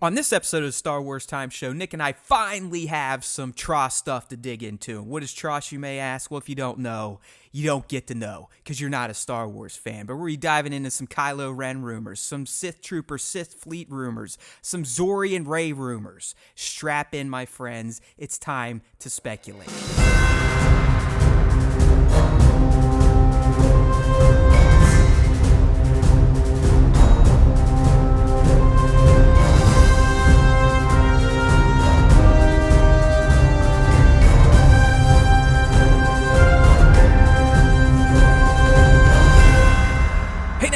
On this episode of the Star Wars Time Show, Nick and I finally have some TROS stuff to dig into. What is TROS, you may ask? Well, if you don't know, you don't get to know, because you're not a Star Wars fan. But we're diving into some Kylo Ren rumors, some Sith Troopers, Sith Fleet rumors, some Zori and Rey rumors. Strap in, my friends. It's time to speculate.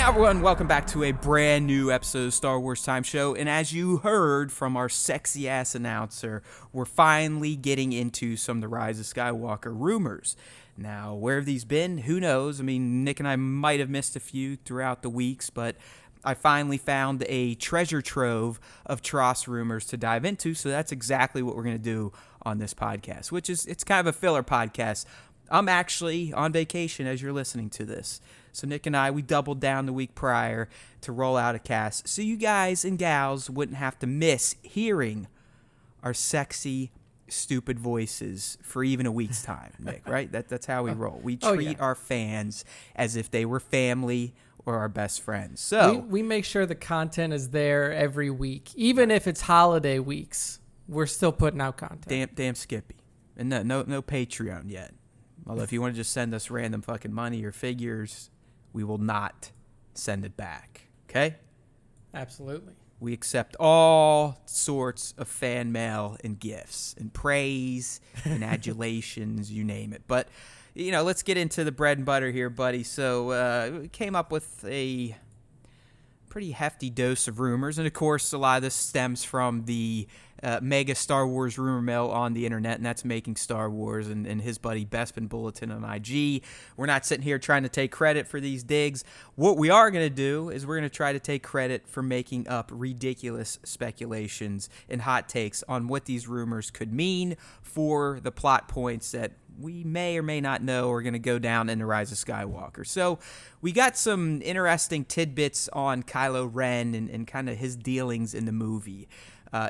Everyone, welcome back to a brand new episode of Star Wars Time Show, and as you heard from our sexy ass announcer, we're finally getting into some of the Rise of Skywalker rumors. Now, where have these been? Who knows? I mean, Nick and I might have missed a few throughout the weeks, but I finally found a treasure trove of TROS rumors to dive into, so that's exactly what we're going to do on this podcast, which is, it's kind of a filler podcast. I'm actually on vacation as you're listening to this. So Nick and I, we doubled down the week prior to roll out a cast so you guys and gals wouldn't have to miss hearing our sexy, stupid voices for even a week's time, Nick, right? That's how we roll. We treat our fans as if they were family or our best friends. So we make sure the content is there every week. Even if it's holiday weeks, we're still putting out content. Damn Skippy. And no Patreon yet. Although if you want to just send us random fucking money or figures, we will not send it back, okay? Absolutely. We accept all sorts of fan mail and gifts and praise and adulations, you name it. But, you know, let's get into the bread and butter here, buddy. So we came up with a pretty hefty dose of rumors. And, of course, a lot of this stems from the mega Star Wars rumor mill on the internet, and that's Making Star Wars and his buddy Bespin Bulletin on IG. We're not sitting here trying to take credit for these digs. What we are going to do is we're going to try to take credit for making up ridiculous speculations and hot takes on what these rumors could mean for the plot points that we may or may not know are going to go down in the Rise of Skywalker. So we got some interesting tidbits on Kylo Ren and kind of his dealings in the movie.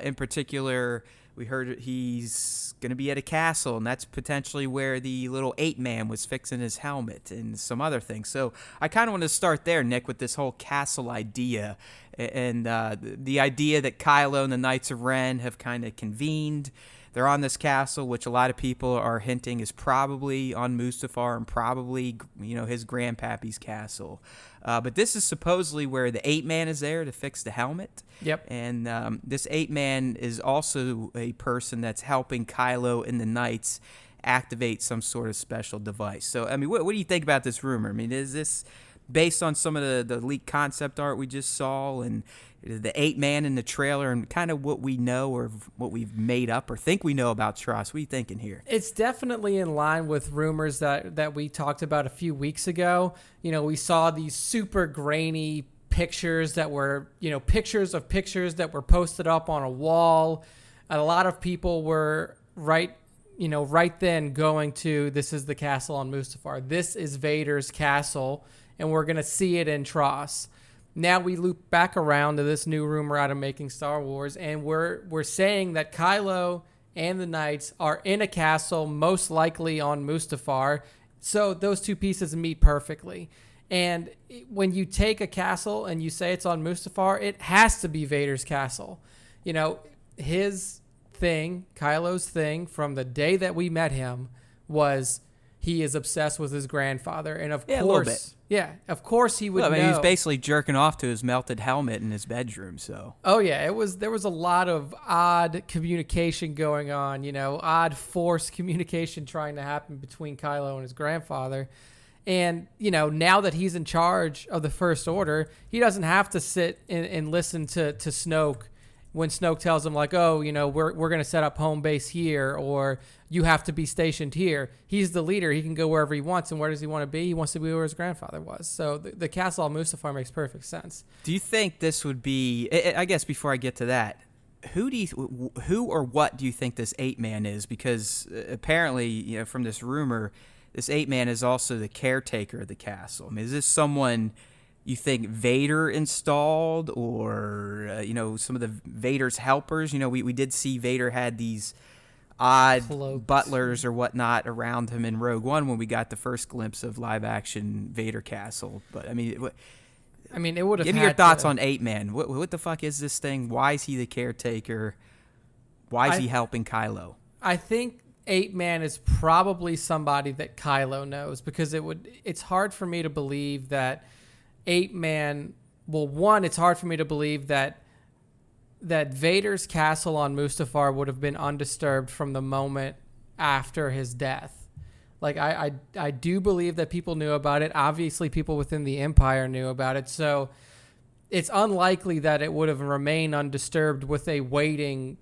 In particular, we heard he's going to be at a castle, and that's potentially where the little 8-man was fixing his helmet and some other things. So I kind of want to start there, Nick, with this whole castle idea and the idea that Kylo and the Knights of Ren have kind of convened. They're on this castle, which a lot of people are hinting is probably on Mustafar and probably, you know, his grandpappy's castle. But this is supposedly where the 8-man is there to fix the helmet. Yep. And this 8-man is also a person that's helping Kylo and the Knights activate some sort of special device. So, I mean, what do you think about this rumor? I mean, is this based on some of the leaked concept art we just saw and the 8-man in the trailer and kind of what we know or what we've made up or think we know about TROS? What are you thinking here? It's definitely in line with rumors that we talked about a few weeks ago. You know, we saw these super grainy pictures that were, you know, pictures of pictures that were posted up on a wall. And a lot of people were right then going to, this is the castle on Mustafar. This is Vader's castle, and we're going to see it in TROS. Now we loop back around to this new rumor out of Making Star Wars, and we're saying that Kylo and the Knights are in a castle, most likely on Mustafar. So those two pieces meet perfectly. And when you take a castle and you say it's on Mustafar, it has to be Vader's castle. You know, his thing, Kylo's thing, from the day that we met him was he is obsessed with his grandfather, and of course, a little bit. Yeah, of course he would. Well, I mean, he was basically jerking off to his melted helmet in his bedroom. So. Oh yeah, there was a lot of odd communication going on. You know, odd forced communication trying to happen between Kylo and his grandfather. And, you know, now that he's in charge of the First Order, he doesn't have to sit and listen to Snoke when Snoke tells him, like, oh, you know, we're going to set up home base here, or you have to be stationed here. He's the leader. He can go wherever he wants. And where does he want to be? He wants to be where his grandfather was. So the castle on Mustafar makes perfect sense. Do you think this would be, I guess before I get to that, who or what do you think this 8-man is? Because apparently, you know, from this rumor, this 8-man is also the caretaker of the castle. I mean, is this someone you think Vader installed, or some of the Vader's helpers? We did see Vader had these odd Cloaked. butlers or whatnot around him in Rogue One when we got the first glimpse of live action Vader Castle. But I mean, it would have. Give me your thoughts on 8-Man. What the fuck is this thing? Why is he the caretaker? Why is he helping Kylo? I think 8-Man is probably somebody that Kylo knows, because it's hard for me to believe that 8-Man. Well, one, it's hard for me to believe that Vader's castle on Mustafar would have been undisturbed from the moment after his death. Like, I do believe that people knew about it. Obviously, people within the Empire knew about it. So it's unlikely that it would have remained undisturbed with a waiting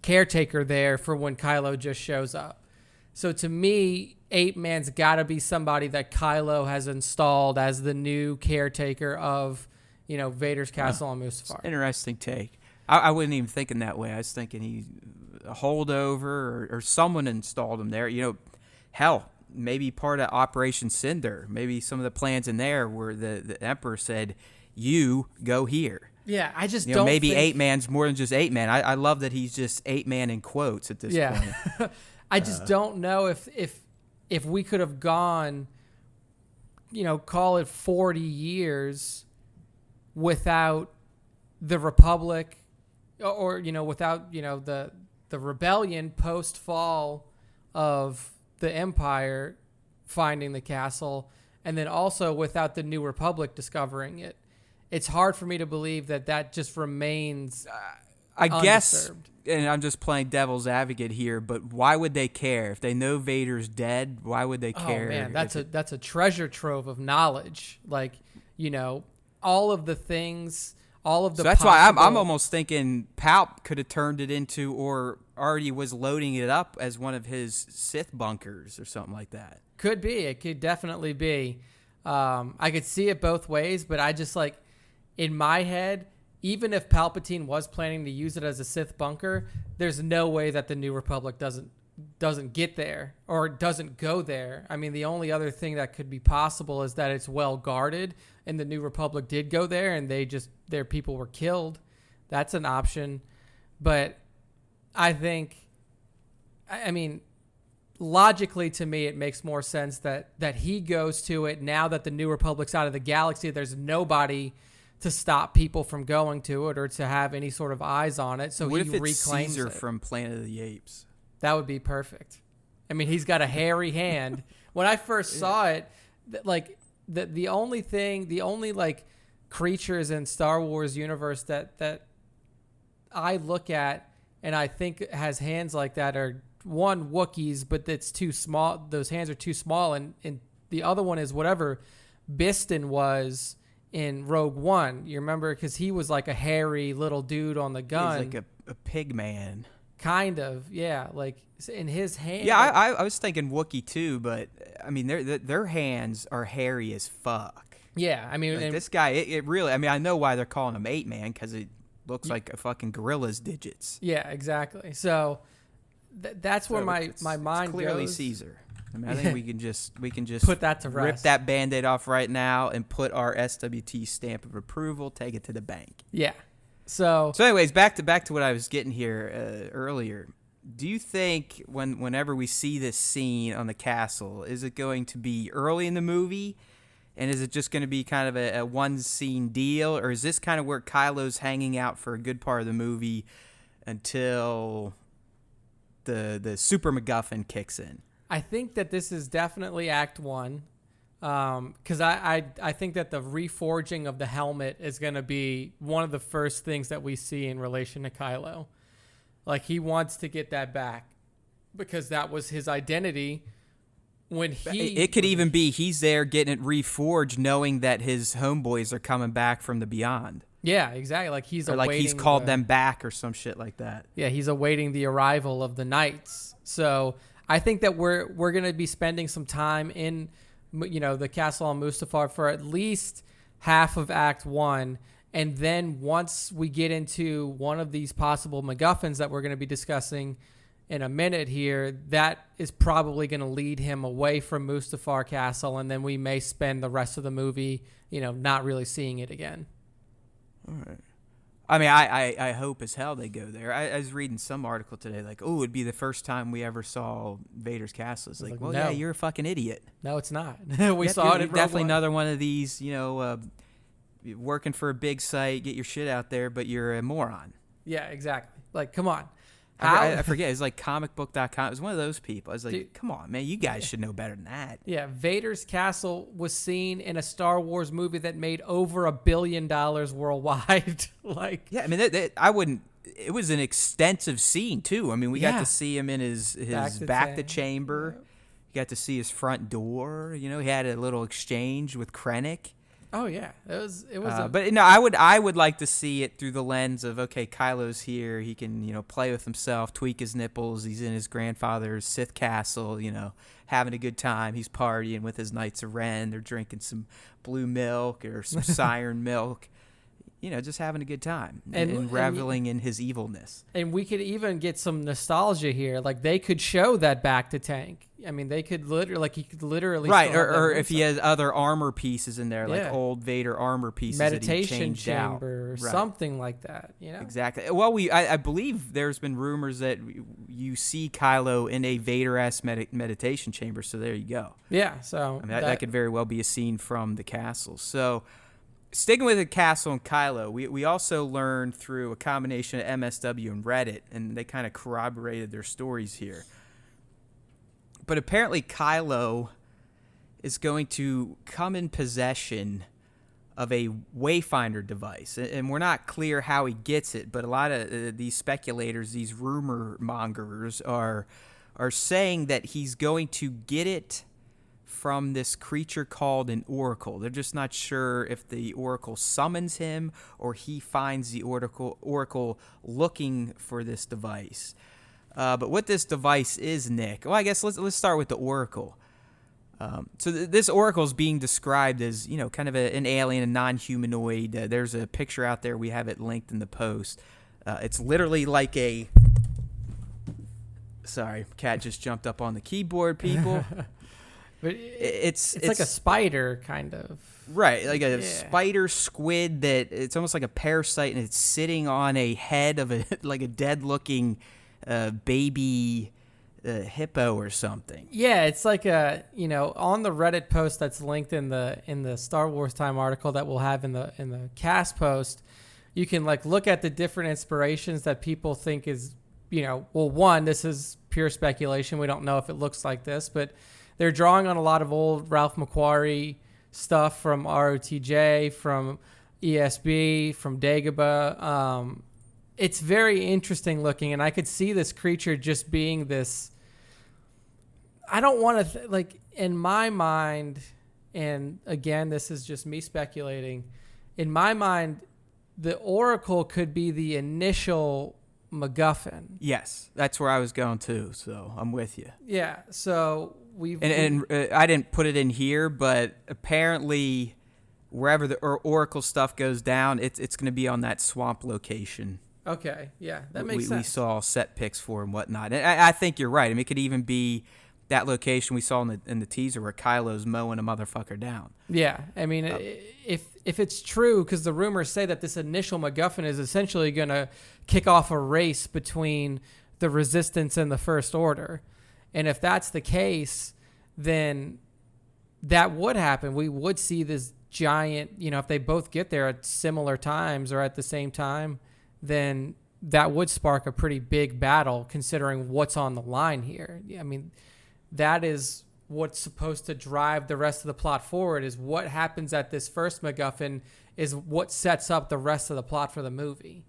caretaker there for when Kylo just shows up. So to me, 8-Man's got to be somebody that Kylo has installed as the new caretaker of, Vader's castle on Mustafar. Interesting take. I wasn't even thinking that way. I was thinking a holdover or someone installed him there. Hell, maybe part of Operation Cinder. Maybe some of the plans in there where the Emperor said, "You go here." Yeah, I just don't. Maybe think... 8-Man's more than just 8-Man. I love that he's just 8-Man in quotes at this point. I just don't know if we could have gone, call it 40 years without the Republic. Or without the rebellion post fall of the Empire finding the castle, and then also without the New Republic discovering it, it's hard for me to believe that just remains. I guess, and I'm just playing devil's advocate here, but why would they care if they know Vader's dead? Why would they care? Oh man, that's a treasure trove of knowledge. Like all of the things. All of the so that's why I'm almost thinking Palp could have turned it into, or already was loading it up as one of his Sith bunkers or something like that. Could be. It could definitely be. I could see it both ways, but I just in my head, even if Palpatine was planning to use it as a Sith bunker, there's no way that the New Republic doesn't get there or doesn't go there. I mean, the only other thing that could be possible is that it's well guarded and the New Republic did go there and their people were killed. That's an option. But I think, logically to me, it makes more sense that he goes to it now that the New Republic's out of the galaxy. There's nobody to stop people from going to it or to have any sort of eyes on it. So what he if it's reclaims Caesar it. from Planet of the Apes? That would be perfect. He's got a hairy hand. When I first saw it, the only creatures in Star Wars universe that I look at and I think has hands like that are one, Wookiees, but that's too small. Those hands are too small, and the other one is whatever Biston was in Rogue One. You remember, because he was like a hairy little dude on the gun. He's like a pig man. Kind of, yeah. Like in his hand. Yeah, I was thinking Wookiee too, but their hands are hairy as fuck. Yeah, this guy, it really. I know why they're calling him 8-Man, because it looks like a fucking gorilla's digits. Yeah, exactly. So that's where my mind it's clearly goes. Caesar. I think we can just put that to rest. Rip that Band-Aid off right now and put our SWT stamp of approval. Take it to the bank. Yeah. So anyways, back to what I was getting here earlier. Do you think whenever we see this scene on the castle, is it going to be early in the movie, and is it just going to be kind of a one scene deal, or is this kind of where Kylo's hanging out for a good part of the movie until the super MacGuffin kicks in? I think that this is definitely Act 1. Because I think that the reforging of the helmet is going to be one of the first things that we see in relation to Kylo. Like, he wants to get that back because that was his identity when he... It could even be he's there getting it reforged knowing that his homeboys are coming back from the beyond. Yeah, exactly. Like, he's called them back or some shit like that. Yeah, he's awaiting the arrival of the Knights. So I think that we're going to be spending some time in... the castle on Mustafar for at least half of Act 1. And then once we get into one of these possible MacGuffins that we're going to be discussing in a minute here, that is probably going to lead him away from Mustafar Castle, and then we may spend the rest of the movie, not really seeing it again. All right. I mean, I hope as hell they go there. I was reading some article today, like, oh, it'd be the first time we ever saw Vader's castle. It's like, well, no. yeah, you're a fucking idiot. No, it's not. We saw it. Definitely another one of these, working for a big site, get your shit out there, but you're a moron. Yeah, exactly. Like, come on. I forget. It's like comicbook.com. It was one of those people. I was like, dude, come on, man. You guys should know better than that. Yeah, Vader's castle was seen in a Star Wars movie that made over $1 billion worldwide. Yeah, I mean, I wouldn't. It was an extensive scene too. I mean, we got to see him in his back to chamber. Yeah. You got to see his front door. He had a little exchange with Krennic. Oh yeah, it was. But no, I would like to see it through the lens of, okay, Kylo's here. He can play with himself, tweak his nipples. He's in his grandfather's Sith castle. Having a good time. He's partying with his Knights of Ren. They're drinking some blue milk or some siren milk. Just having a good time and reveling in his evilness. And we could even get some nostalgia here. Like, they could show that back to tank. I mean, they could he could literally right, or if he has other armor pieces in there, like old Vader armor pieces, meditation that he chamber, or something like that. Exactly. Well, I believe there's been rumors that you see Kylo in a Vader-esque meditation chamber. So there you go. Yeah. So that could very well be a scene from the castle. So. Sticking with the castle and Kylo, we also learned through a combination of MSW and Reddit, and they kind of corroborated their stories here. But apparently Kylo is going to come in possession of a Wayfinder device. And we're not clear how he gets it, but a lot of these speculators, these rumor mongers, are saying that he's going to get it from this creature called an oracle. They're just not sure if the oracle summons him or he finds the oracle looking for this device. But what this device is, Nick, well, I guess let's start with the oracle. So this oracle is being described as, kind of an alien, a non-humanoid. There's a picture out there. We have it linked in the post. It's literally like a... Sorry, cat just jumped up on the keyboard, people. But it's like a spider, kind of. Right, like a spider squid that it's almost like a parasite, and it's sitting on a head of a like a dead-looking baby hippo or something. Yeah, it's like a on the Reddit post that's linked in the Star Wars Time article that we'll have in the cast post. You can look at the different inspirations that people think is one, this is pure speculation. We don't know if it looks like this, but they're drawing on a lot of old Ralph McQuarrie stuff from ROTJ, from ESB, from Dagobah. It's very interesting looking, and I could see this creature just being this. I don't want to in my mind, and again, this is just me speculating. In my mind, the Oracle could be the initial MacGuffin. Yes, that's where I was going to. So I'm with you. Yeah. So and I didn't put it in here, but apparently wherever the Oracle stuff goes down, it's going to be on that swamp location. Okay, yeah, that makes sense. We saw set pics for and whatnot. And I think you're right. I mean, it could even be that location we saw in the teaser where Kylo's mowing a motherfucker down. Yeah, I mean, if it's true, because the rumors say that this initial MacGuffin is essentially going to kick off a race between the Resistance and the First Order. And if that's the case, then that would happen. We would see this giant, if they both get there at similar times or at the same time, then that would spark a pretty big battle considering what's on the line here. I mean, that is what's supposed to drive the rest of the plot forward, is what happens at this first MacGuffin is what sets up the rest of the plot for the movie.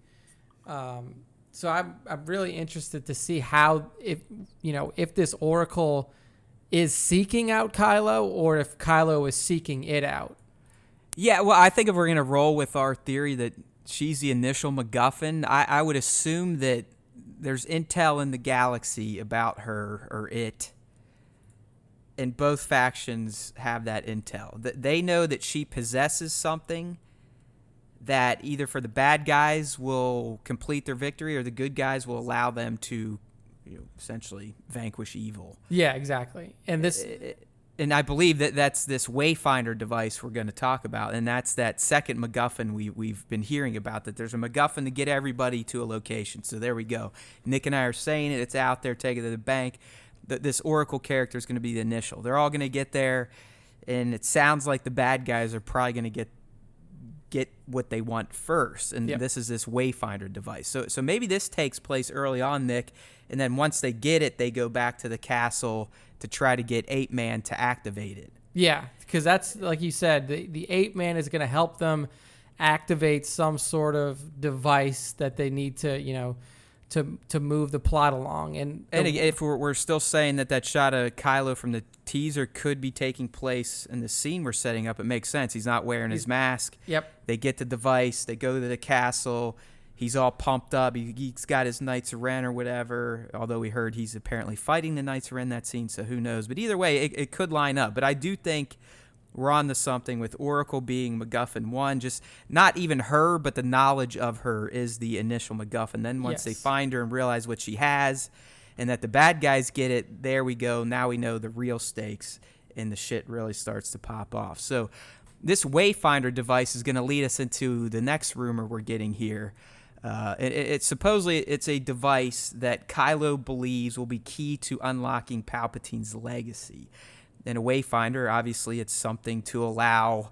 So I'm really interested to see how, if this Oracle is seeking out Kylo or if Kylo is seeking it out. Yeah, well, I think if we're going to roll with our theory that she's the initial MacGuffin, I would assume that there's intel in the galaxy about her or it, and both factions have that intel. They know that she possesses something that either for the bad guys will complete their victory or the good guys will allow them to essentially vanquish evil. Yeah, exactly. And this, and I believe that's this Wayfinder device we're going to talk about, and that's that second MacGuffin we've been hearing about, that there's a MacGuffin to get everybody to a location. So there we go. Nick and I are saying it. It's out there. Take it to the bank. This Oracle character is going to be the initial. They're all going to get there, and it sounds like the bad guys are probably going to get what they want first, and this is this Wayfinder device. So maybe this takes place early on, Nick, and then once they get it, they go back to the castle to try to get 8-Man to activate it. Yeah, because that's, like you said, the 8-Man is going to help them activate some sort of device that they need to, to move the plot along. And if we're still saying that shot of Kylo from the teaser could be taking place in the scene we're setting up, it makes sense. He's not wearing his mask. Yep. They get the device. They go to the castle. He's all pumped up. He's got his Knights of Ren or whatever, although we heard he's apparently fighting the Knights of Ren that scene, so who knows. But either way, it could line up. But I do think we're on to something with Oracle being MacGuffin 1. Just not even her, but the knowledge of her is the initial MacGuffin. Then once they find her and realize what she has and that the bad guys get it, there we go. Now we know the real stakes, and the shit really starts to pop off. So this Wayfinder device is going to lead us into the next rumor we're getting here. It's supposedly it's a device that Kylo believes will be key to unlocking Palpatine's legacy. And a Wayfinder, obviously, it's something to allow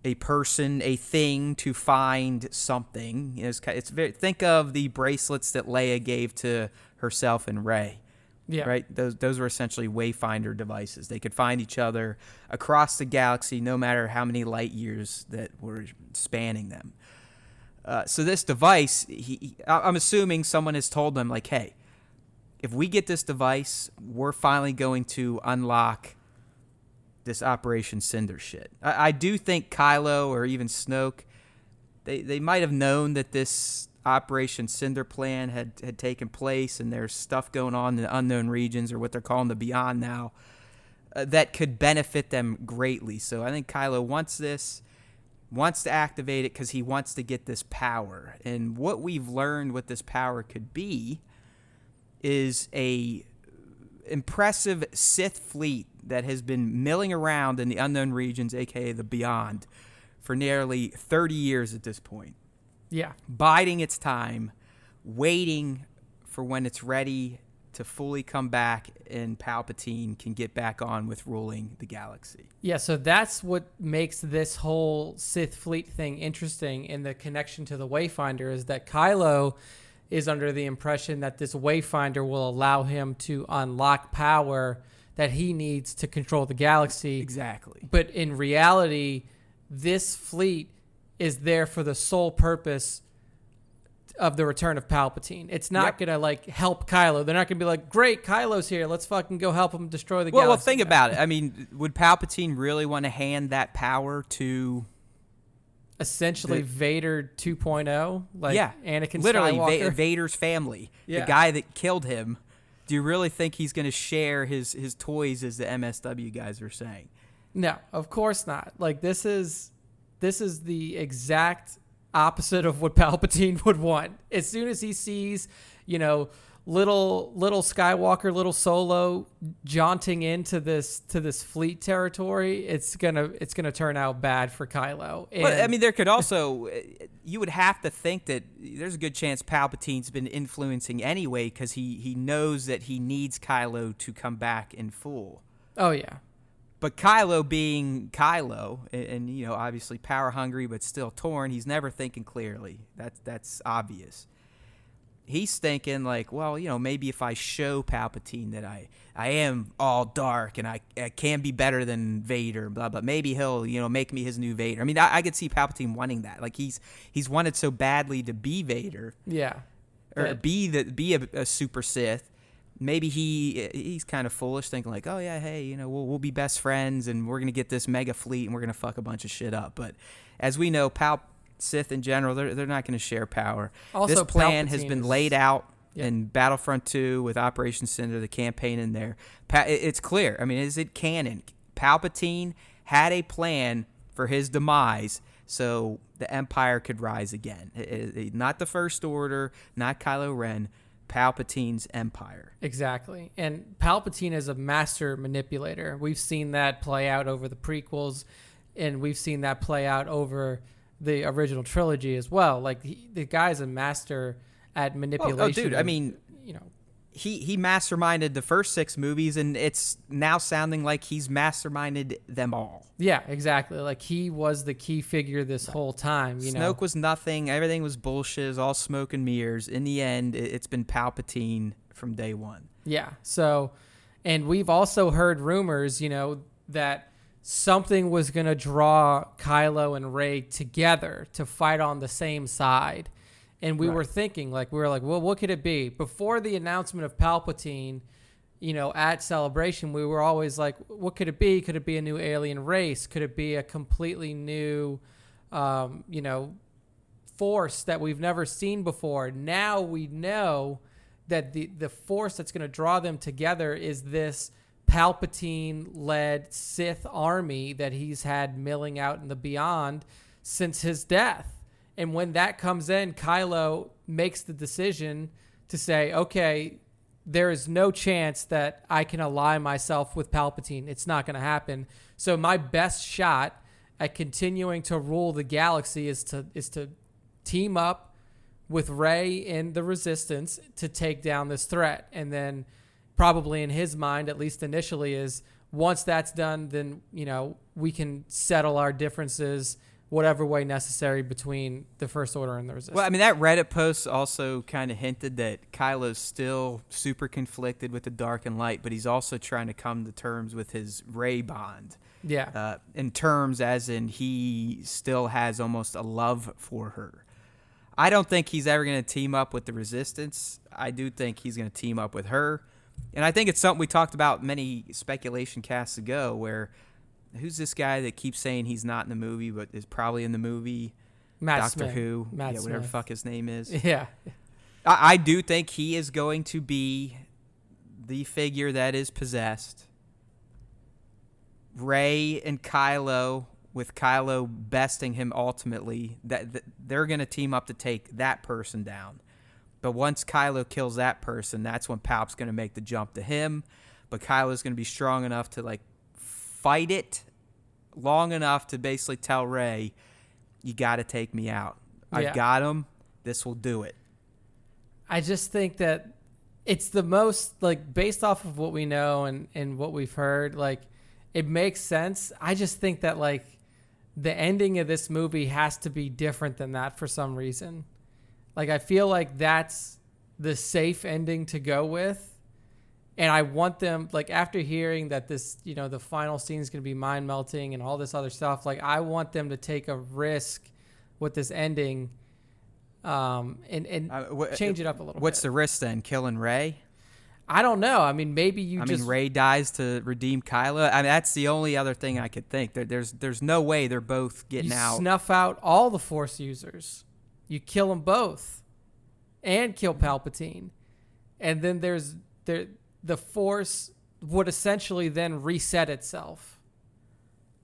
a person, a thing, to find something. Think of the bracelets that Leia gave to herself and Rey. Yeah. Right? Those were essentially Wayfinder devices. They could find each other across the galaxy, no matter how many light years that were spanning them. So this device, I'm assuming someone has told them, like, hey, if we get this device, we're finally going to unlock this Operation Cinder shit. I do think Kylo or even Snoke, they might have known that this Operation Cinder plan had taken place, and there's stuff going on in the unknown regions, or what they're calling the Beyond now, that could benefit them greatly. So I think Kylo wants to activate it because he wants to get this power. And what we've learned what this power could be is a impressive Sith fleet that has been milling around in the unknown regions, aka the Beyond, for nearly 30 years at this point. Yeah. Biding its time, waiting for when it's ready to fully come back and Palpatine can get back on with ruling the galaxy. Yeah, so that's what makes this whole Sith fleet thing interesting, in the connection to the Wayfinder, is that Kylo is under the impression that this Wayfinder will allow him to unlock power that he needs to control the galaxy. Exactly. But in reality, this fleet is there for the sole purpose of the return of Palpatine. It's not going to help Kylo. They're not going to be like, great, Kylo's here. Let's fucking go help him destroy the galaxy. Well, think about it. I mean, would Palpatine really want to hand that power to essentially Vader 2.0? Like Anakin literally Skywalker? Vader's family. The guy that killed him. Do you really think he's going to share his toys, as the MSW guys are saying? No, of course not. Like, this is the exact opposite of what Palpatine would want. As soon as he sees, little Skywalker, little Solo jaunting into this fleet territory, it's gonna turn out bad for Kylo. But I mean, there could also, you would have to think that there's a good chance Palpatine's been influencing anyway, because he knows that he needs Kylo to come back in full. Oh yeah. But Kylo being Kylo, and obviously power hungry but still torn, he's never thinking clearly. That's obvious. He's thinking like, well, maybe if I show Palpatine that I am all dark and I can be better than Vader, blah blah. Maybe he'll make me his new Vader. I mean, I could see Palpatine wanting that. Like he's wanted so badly to be Vader. Yeah. Or be a super Sith. Maybe he's kind of foolish, thinking like, oh yeah, hey, we'll be best friends and we're gonna get this mega fleet and we're gonna fuck a bunch of shit up. But as we know, Sith in general, they're not gonna share power. Also, this plan has been laid out in Battlefront 2 with Operation Cinder, the campaign in there. It's clear. I mean, is it canon? Palpatine had a plan for his demise, so the Empire could rise again. Not the First Order, not Kylo Ren. Palpatine's empire. Exactly. And Palpatine is a master manipulator. We've seen that play out over the prequels, and we've seen that play out over the original trilogy as well. Like, the guy's a master at manipulation. Oh, dude, I mean, he masterminded the first 6 movies, and it's now sounding like he's masterminded them all. Yeah, exactly. Like, he was the key figure this whole time. Snoke was nothing. Everything was bullshit. It was all smoke and mirrors. In the end, it's been Palpatine from day one. Yeah. So, and we've also heard rumors, that something was going to draw Kylo and Rey together to fight on the same side. And we were thinking, well, what could it be? Before the announcement of Palpatine, at Celebration, we were always like, what could it be? Could it be a new alien race? Could it be a completely new, force that we've never seen before? Now we know that the force that's going to draw them together is this Palpatine-led Sith army that he's had milling out in the beyond since his death. And when that comes in, Kylo makes the decision to say, okay, there is no chance that I can ally myself with Palpatine. It's not going to happen. So my best shot at continuing to rule the galaxy is to team up with Rey and the Resistance to take down this threat. And then probably in his mind, at least initially, is once that's done, then, we can settle our differences whatever way necessary between the First Order and the Resistance. Well, I mean, that Reddit post also kind of hinted that Kylo's still super conflicted with the dark and light, but he's also trying to come to terms with his Rey bond. Yeah. In terms as in he still has almost a love for her. I don't think he's ever going to team up with the Resistance. I do think he's going to team up with her. And I think it's something we talked about many speculation casts ago where who's this guy that keeps saying he's not in the movie but is probably in the movie? Matt Doctor Smith. Who. Matt whatever the Smith. fuck his name is. Yeah. I do think he is going to be the figure that is possessed. Rey and Kylo, with Kylo besting him ultimately, that they're going to team up to take that person down. But once Kylo kills that person, that's when Palp's going to make the jump to him. But Kylo's going to be strong enough to fight it long enough to basically tell Rey, you got to take me out. I've got him. This will do it. I just think that it's the most, based off of what we know and what we've heard, it makes sense. I just think that, the ending of this movie has to be different than that for some reason. I feel like that's the safe ending to go with. And I want them, after hearing that this, the final scene is going to be mind melting and all this other stuff, I want them to take a risk with this ending and change it up a little bit. What's the risk then? Killing Rey? I don't know. I mean, maybe Rey dies to redeem Kylo. I mean, that's the only other thing I could think. There's no way they're both getting out. Snuff out all the Force users. You kill them both and kill Palpatine. And then the Force would essentially then reset itself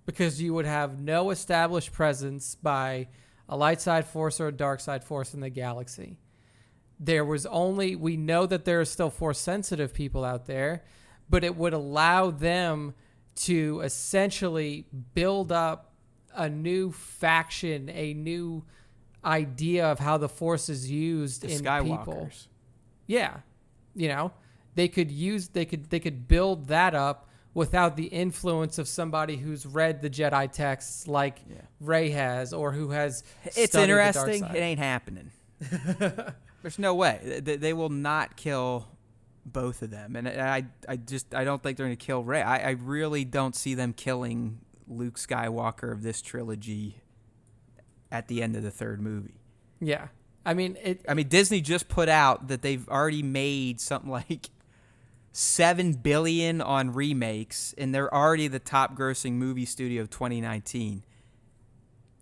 because you would have no established presence by a light side Force or a dark side Force in the galaxy. We know that there are still Force sensitive people out there, but it would allow them to essentially build up a new faction, a new idea of how the Force is used in Skywalkers. people. Yeah. They could build that up without the influence of somebody who's read the Jedi texts like Rey has or who has It's studied interesting. the dark side. It ain't happening. There's no way. They will not kill both of them. And I don't think they're going to kill Rey. I really don't see them killing Luke Skywalker of this trilogy at the end of the third movie. Yeah. I mean, Disney just put out that they've already made something like $7 billion on remakes, and they're already the top-grossing movie studio of 2019.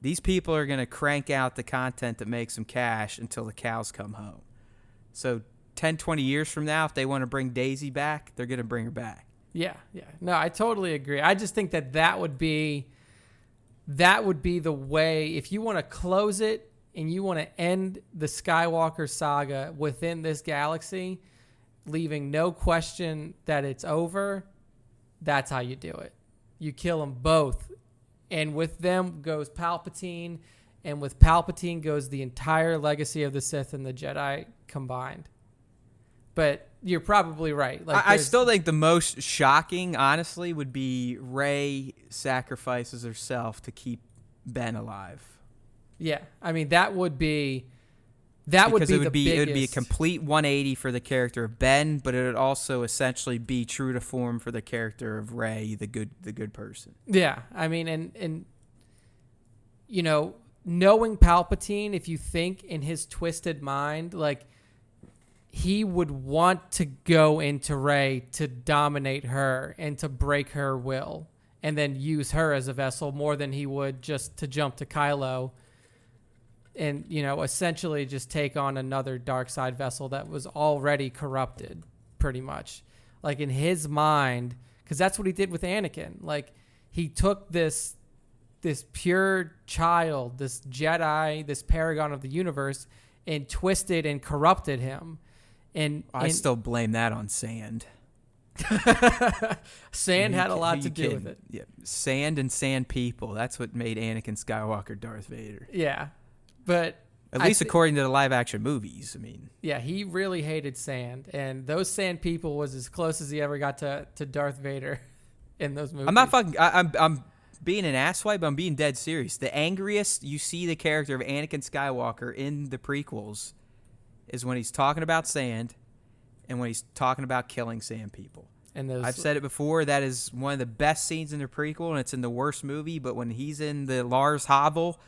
These people are going to crank out the content that makes them cash until the cows come home. So 10, 20 years from now, if they want to bring Daisy back, they're going to bring her back. Yeah. No, I totally agree. I just think that would be the way, if you want to close it and you want to end the Skywalker saga within this galaxy, leaving no question that it's over, that's how you do it. You kill them both. And with them goes Palpatine, and with Palpatine goes the entire legacy of the Sith and the Jedi combined. But you're probably right. Like, I still think the most shocking, honestly, would be Rey sacrifices herself to keep Ben alive. Yeah, I mean that would be Because the biggest. it would be a complete 180 for the character of Ben, but it would also essentially be true to form for the character of Rey, the good person. Yeah, I mean, and you know, knowing Palpatine, if you think in his twisted mind, like he would want to go into Rey to dominate her and to break her will, and then use her as a vessel more than he would just to jump to Kylo. And, you know, essentially just take on another dark side vessel that was already corrupted, pretty much. Like, in his mind, because that's what he did with Anakin. Like, he took this pure child, this Jedi, this paragon of the universe, and twisted and corrupted him. And I still blame that on Sand. Sand had a lot to do with it. Yeah, Sand and Sand people. That's what made Anakin Skywalker Darth Vader. Yeah. But at least according to the live action movies, I mean. Yeah, he really hated Sand, and those Sand people was as close as he ever got to Darth Vader in those movies. I'm not fucking. I'm being an asswipe, but I'm being dead serious. The angriest you see the character of Anakin Skywalker in the prequels is when he's talking about Sand, and when he's talking about killing Sand people. And I've said it before. That is one of the best scenes in the prequel, and it's in the worst movie. But when he's in the Lars hovel,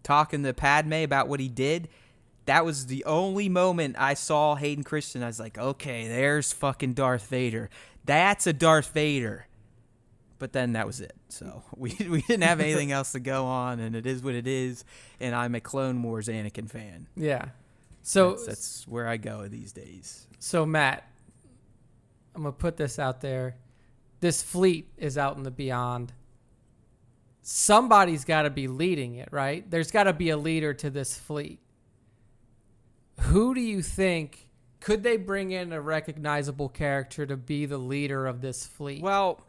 talking to Padme about what he did, that was the only moment I saw Hayden Christensen. I was like, okay, there's fucking Darth Vader. That's a Darth Vader. But then that was it. So we didn't have anything else to go on, and it is what it is. And I'm a Clone Wars Anakin fan. Yeah. So that's where I go these days. So Matt, I'm gonna put this out there. This fleet is out in the beyond. Somebody's got to be leading it, right? There's got to be a leader to this fleet. Who do you think, could they bring in a recognizable character to be the leader of this fleet? Well,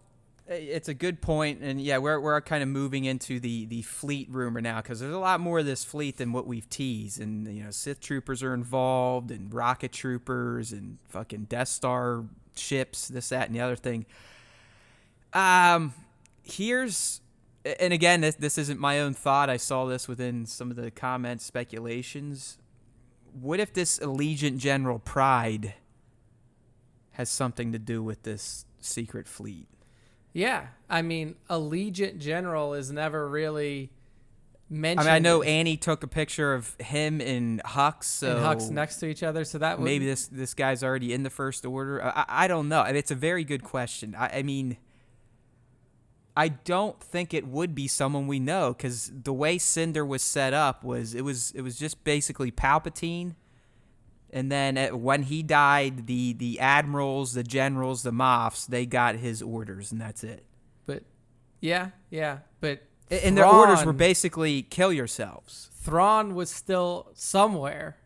it's a good point, and yeah, we're kind of moving into the fleet rumor now, because there's a lot more of this fleet than what we've teased, and you know, Sith Troopers are involved, and rocket troopers, and fucking Death Star ships, this, that, and the other thing. And again, this isn't my own thought. I saw this within some of the comments, speculations. What if this Allegiant General Pride has something to do with this secret fleet? Yeah. I mean, Allegiant General is never really mentioned. I mean, I know Annie took a picture of him and Hux. So and Hux next to each other. So that maybe this guy's already in the First Order. I don't know. It's a very good question. I mean, I don't think it would be someone we know, because the way Cinder was set up was it was just basically Palpatine, and then when he died, the admirals, the generals, the Moffs, they got his orders, and that's it. But yeah, but and their orders were basically kill yourselves. Thrawn was still somewhere.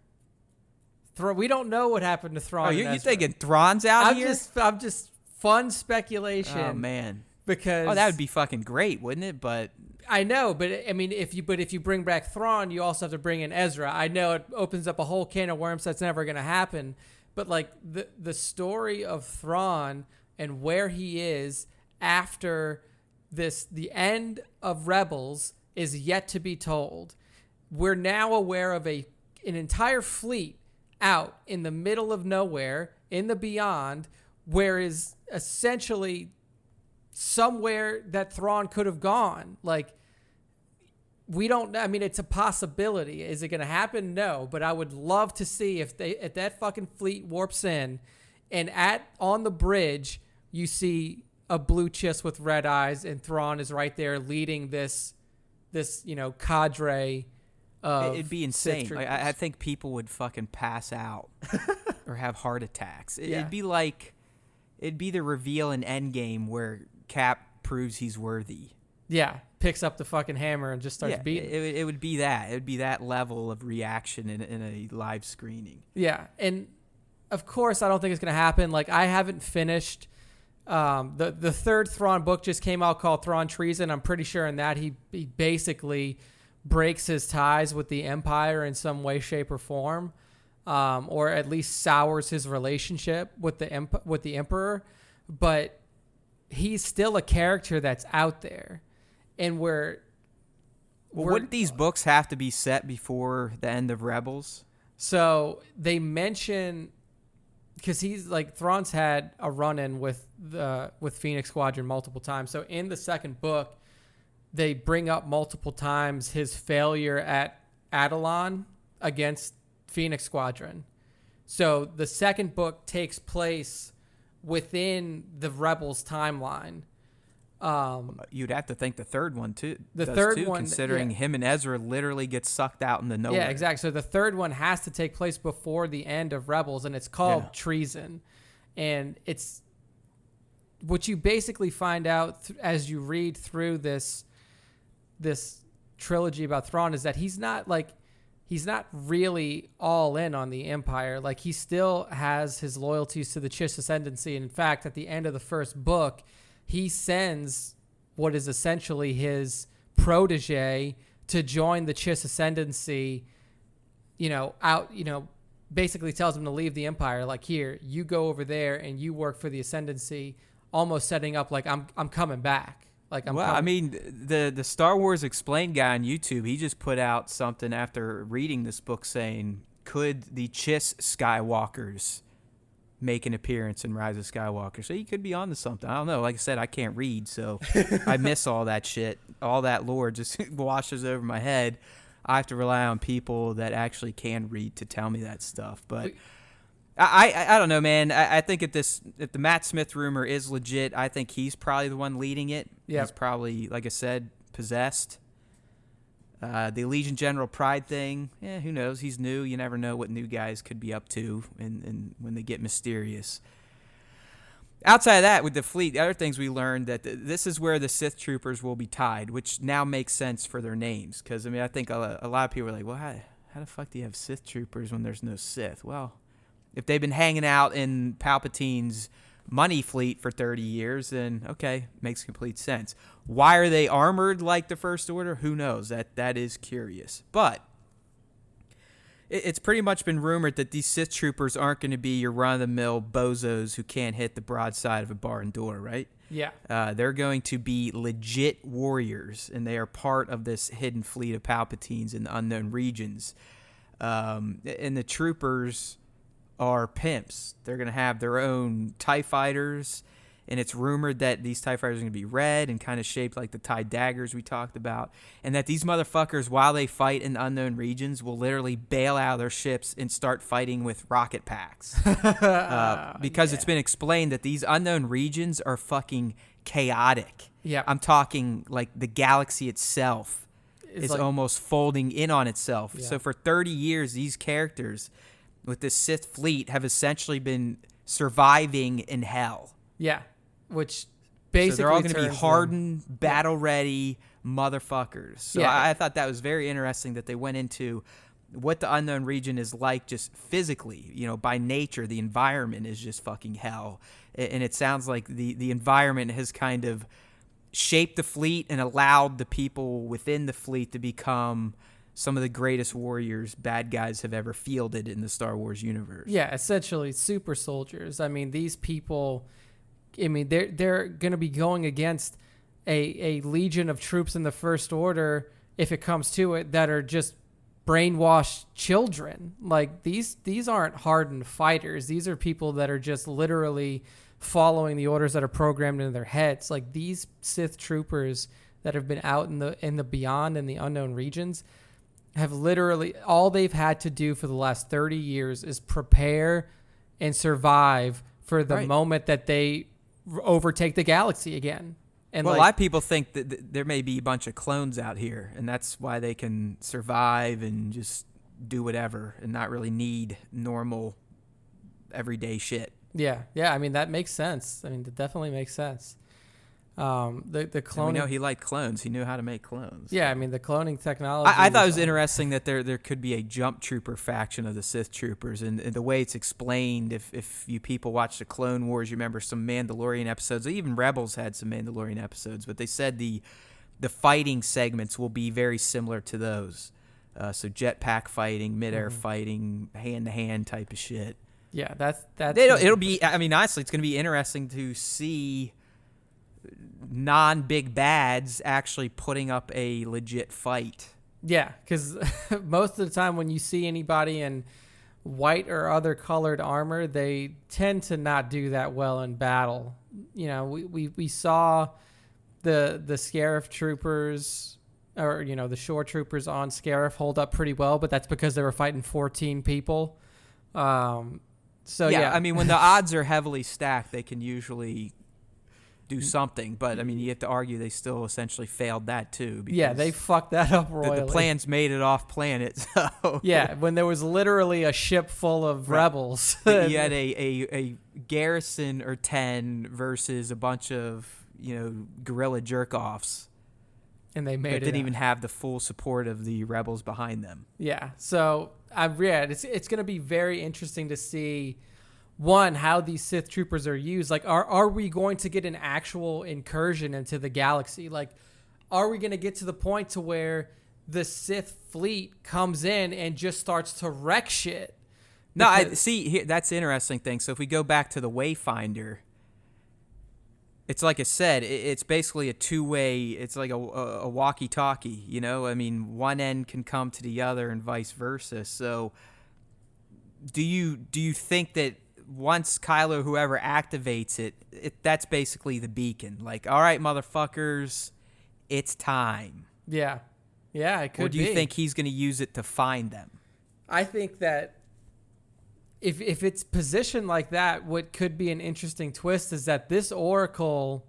We don't know what happened to Thrawn. Oh, you thinking Thrawn's out here? I'm just fun speculation. Oh man. Because that would be fucking great, wouldn't it? But I know, but I mean, if you bring back Thrawn, you also have to bring in Ezra. I know it opens up a whole can of worms that's never going to happen. But like the story of Thrawn and where he is after the end of Rebels is yet to be told. We're now aware of an entire fleet out in the middle of nowhere in the beyond, where is essentially somewhere that Thrawn could have gone. Like, we don't, I mean, it's a possibility. Is it going to happen? No, but I would love to see if that fucking fleet warps in, and on the bridge you see a blue chiss with red eyes, and Thrawn is right there leading this cadre of it'd be insane. Like, I think people would fucking pass out or have heart attacks. It'd be the reveal in Endgame where Cap proves he's worthy. picks up the fucking hammer and just starts beating. It would be that. It would be that level of reaction in a live screening. Yeah, and of course, I don't think it's going to happen. Like, I haven't finished. The third Thrawn book just came out called Thrawn Treason. I'm pretty sure in that he basically breaks his ties with the Empire in some way, shape, or form, or at least sours his relationship with the Emperor. But he's still a character that's out there, and wouldn't these books have to be set before the end of Rebels? So they mention, because he's like, Thrawn's had a run-in with Phoenix Squadron multiple times. So in the second book, they bring up multiple times his failure at Atollon against Phoenix Squadron. So the second book takes place within the Rebels timeline. You'd have to think the third one too. The third one, considering him and Ezra literally get sucked out into nowhere. Yeah, exactly. So the third one has to take place before the end of Rebels, and it's called Treason. And it's what you basically find out as you read through this trilogy about Thrawn is that he's not really all in on the Empire. Like, he still has his loyalties to the Chiss Ascendancy. And in fact, at the end of the first book, he sends what is essentially his protege to join the Chiss Ascendancy, basically tells him to leave the Empire. Like, here, you go over there and you work for the Ascendancy, almost setting up like, I'm coming back. Like, I mean, the Star Wars Explained guy on YouTube, he just put out something after reading this book saying, could the Chiss Skywalkers make an appearance in Rise of Skywalker? So he could be onto something. I don't know. Like I said, I can't read, so I miss all that shit. All that lore just washes over my head. I have to rely on people that actually can read to tell me that stuff. But I don't know, man. I think if the Matt Smith rumor is legit, I think he's probably the one leading it. Yep. He's probably, like I said, possessed. The Allegiant General Pride thing, who knows? He's new. You never know what new guys could be up to and when they get mysterious. Outside of that, with the fleet, the other things we learned that this is where the Sith Troopers will be tied, which now makes sense for their names. Because, I mean, I think a lot of people are like, well, how the fuck do you have Sith Troopers when there's no Sith? Well, if they've been hanging out in Palpatine's money fleet for 30 years, then okay, makes complete sense. Why are they armored like the First Order? Who knows? That is curious. But it's pretty much been rumored that these Sith Troopers aren't going to be your run-of-the-mill bozos who can't hit the broadside of a barn door, right? Yeah. They're going to be legit warriors, and they are part of this hidden fleet of Palpatines in the unknown regions. And the troopers are pimps. They're going to have their own TIE fighters, and it's rumored that these TIE fighters are going to be red and kind of shaped like the TIE daggers we talked about, and that these motherfuckers, while they fight in unknown regions, will literally bail out of their ships and start fighting with rocket packs. Because it's been explained that these unknown regions are fucking chaotic. Yeah. I'm talking like the galaxy itself is like almost folding in on itself. Yeah. So for 30 years, these characters with this Sith fleet have essentially been surviving in hell. Yeah, which basically so they're all going to be hardened, battle-ready motherfuckers. So I thought that was very interesting that they went into what the unknown region is like just physically. By nature, the environment is just fucking hell. And it sounds like the environment has kind of shaped the fleet and allowed the people within the fleet to become some of the greatest warriors bad guys have ever fielded in the Star Wars universe. Yeah, essentially super soldiers. I mean, these people, they're going to be going against a legion of troops in the First Order, if it comes to it, that are just brainwashed children. Like, these aren't hardened fighters. These are people that are just literally following the orders that are programmed into their heads. Like, these Sith troopers that have been out in the beyond and the unknown regions have literally, all they've had to do for the last 30 years is prepare and survive for the moment that they overtake the galaxy again. And a lot of people think that there may be a bunch of clones out here, and that's why they can survive and just do whatever and not really need normal everyday shit. Yeah. I mean, that makes sense. I mean, that definitely makes sense. The cloning. And we know he liked clones. He knew how to make clones. Yeah, I mean the cloning technology. I thought it was interesting that there could be a jump trooper faction of the Sith Troopers, and the way it's explained, if you people watch the Clone Wars, you remember some Mandalorian episodes. Even Rebels had some Mandalorian episodes, but they said the fighting segments will be very similar to those. So jetpack fighting, midair fighting, hand-to-hand type of shit. Yeah, that's it'll be. I mean, honestly, it's going to be interesting to see non-big bads actually putting up a legit fight. Yeah, because most of the time when you see anybody in white or other colored armor, they tend to not do that well in battle. You know, we saw the Scarif troopers, or the shore troopers on Scarif hold up pretty well, but that's because they were fighting 14 people. So yeah, I mean, when the odds are heavily stacked, they can usually do something, but I mean, you have to argue they still essentially failed that too. Yeah, they fucked that up royally. The plans made it off planet. So yeah, when there was literally a ship full of rebels. You had a garrison or 10 versus a bunch of guerrilla jerk-offs. And they made it. Didn't even have the full support of the rebels behind them. Yeah, so it's going to be very interesting to see. One, how these Sith Troopers are used. Like, are we going to get an actual incursion into the galaxy? Like, are we going to get to the point to where the Sith fleet comes in and just starts to wreck shit? No, that's the interesting thing. So if we go back to the Wayfinder, it's like I said, it's basically a two-way. It's like a walkie-talkie. I mean, one end can come to the other and vice versa. So do you think that once Kylo, whoever activates it, that's basically the beacon? Like, all right, motherfuckers, it's time. Yeah, it could be. Or do you think he's going to use it to find them? I think that if it's positioned like that, what could be an interesting twist is that this Oracle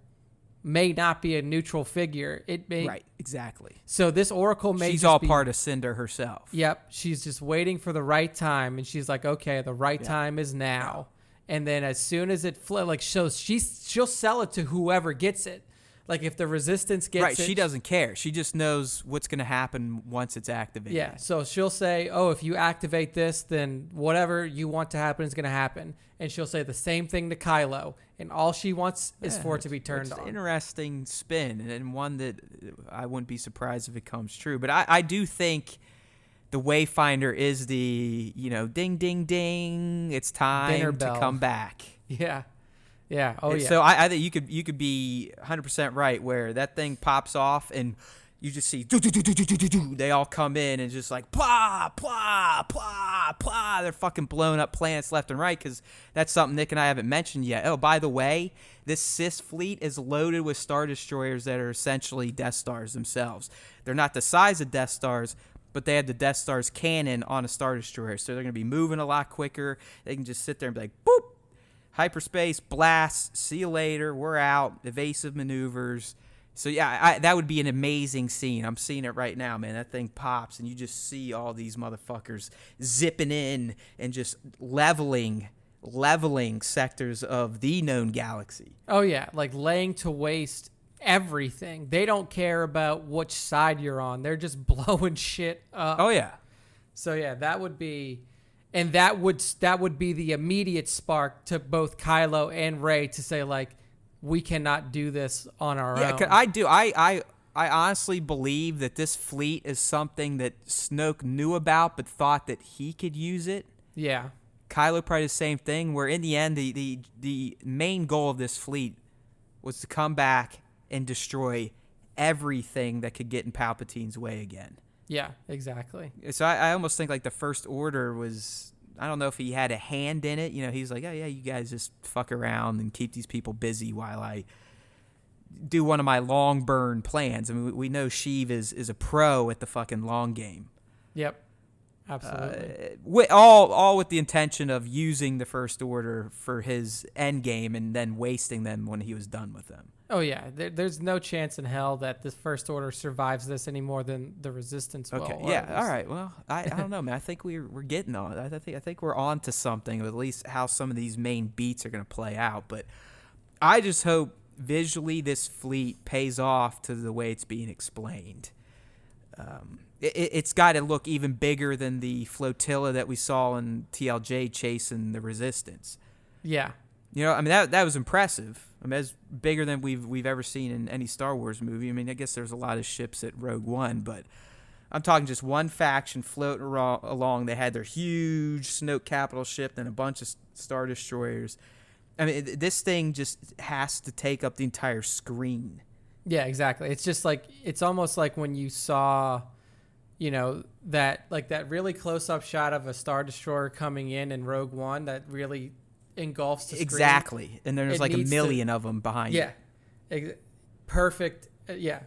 may not be a neutral figure. It may. Right, exactly. So this Oracle may She's all part of Cinder herself. Yep, she's just waiting for the right time, and she's like, okay, the right time is now. And then as soon as it she'll sell it to whoever gets it. Like if the Resistance gets it. Right, she doesn't care. She just knows what's going to happen once it's activated. Yeah, so she'll say, oh, if you activate this, then whatever you want to happen is going to happen. And she'll say the same thing to Kylo. And all she wants is for it to be turned on. It's an interesting spin, and one that I wouldn't be surprised if it comes true. But I do think the Wayfinder is the, ding, ding, ding, it's time to come back. Yeah. Yeah. Oh, yeah. So I think you could be 100% right where that thing pops off and you just see they all come in and just like plah, plah, plah, plah. They're fucking blowing up planets left and right, because that's something Nick and I haven't mentioned yet. Oh, by the way, this Sith fleet is loaded with Star Destroyers that are essentially Death Stars themselves. They're not the size of Death Stars, but they have the Death Star's cannon on a Star Destroyer, so they're going to be moving a lot quicker. They can just sit there and be like, boop, hyperspace, blast, see you later, we're out, evasive maneuvers. So, yeah, that would be an amazing scene. I'm seeing it right now, man. That thing pops, and you just see all these motherfuckers zipping in and just leveling sectors of the known galaxy. Oh, yeah, like laying to waste everything. They don't care about which side you're on. They're just blowing shit up. Oh, yeah. So, yeah, that would be... And that would be the immediate spark to both Kylo and Rey to say, like, we cannot do this on our own. Yeah, I do. I honestly believe that this fleet is something that Snoke knew about but thought that he could use it. Yeah. Kylo probably the same thing, where in the end, the main goal of this fleet was to come back and destroy everything that could get in Palpatine's way again. Yeah, exactly. So I almost think like the First Order was, I don't know if he had a hand in it. He's like, oh, yeah, you guys just fuck around and keep these people busy while I do one of my long burn plans. I mean, we know Sheev is a pro at the fucking long game. Yep, absolutely. All with the intention of using the First Order for his end game and then wasting them when he was done with them. Oh, yeah. There's no chance in hell that the First Order survives this any more than the Resistance will. Okay, yeah, all right. Well, I don't know, man. I think we're getting on. I think we're on to something, at least how some of these main beats are going to play out. But I just hope visually this fleet pays off to the way it's being explained. It's got to look even bigger than the flotilla that we saw in TLJ chasing the Resistance. Yeah. You know, I mean, that was impressive. I mean, that's bigger than we've ever seen in any Star Wars movie. I mean, I guess there's a lot of ships at Rogue One, but I'm talking just one faction floating along. They had their huge Snoke capital ship and a bunch of Star Destroyers. I mean, this thing just has to take up the entire screen. Yeah, exactly. It's just like, it's almost like when you saw, you know, that really close-up shot of a Star Destroyer coming in Rogue One that really engulfs the screen. Exactly. And there's like a million of them behind you. Yeah. Perfect.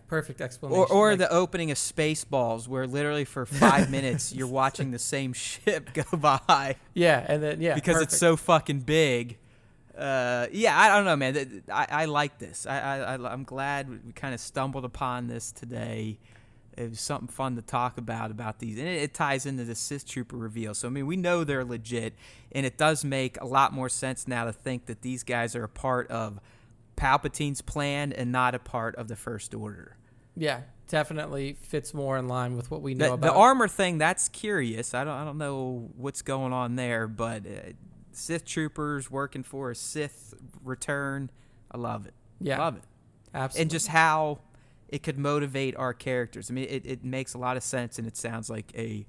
Perfect explanation. Or like, the opening of Spaceballs, where literally for 5 minutes you're watching the same ship go by. Yeah, and then because perfect. It's so fucking big. I don't know, man. I like this. I'm glad we kind of stumbled upon this today. It was something fun to talk about these, and it ties into the Sith Trooper reveal. So I mean, we know they're legit, and it does make a lot more sense now to think that these guys are a part of Palpatine's plan and not a part of the First Order. Yeah, definitely fits more in line with what we know about the armor thing. That's curious. I don't know what's going on there, but Sith Troopers working for a Sith return. I love it. Yeah, love it. Absolutely. And just how it could motivate our characters. I mean, it makes a lot of sense, and it sounds like a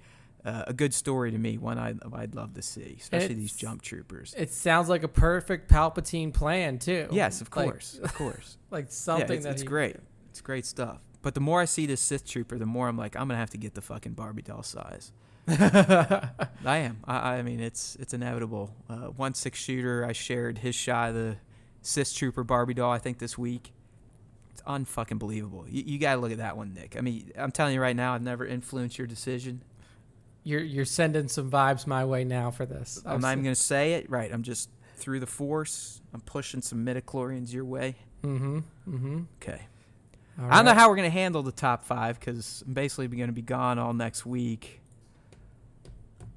good story to me. One I'd love to see, especially these jump troopers. It sounds like a perfect Palpatine plan too. Yes, of course, of course. Like something it's great. It's great stuff. But the more I see this Sith Trooper, the more I'm like, I'm gonna have to get the fucking Barbie doll size. I am. I mean, it's inevitable. 1/6 shooter. I shared his shot of the Sith Trooper Barbie doll, I think, this week. It's unfucking believable. You gotta look at that one, Nick. I mean, I'm telling you right now, I've never influenced your decision. You're sending some vibes my way now for this. I'm not even gonna say it. Right. I'm just through the Force. I'm pushing some midichlorians your way. Okay. I don't know how we're going to handle the top 5 because I'm basically going to be gone all next week.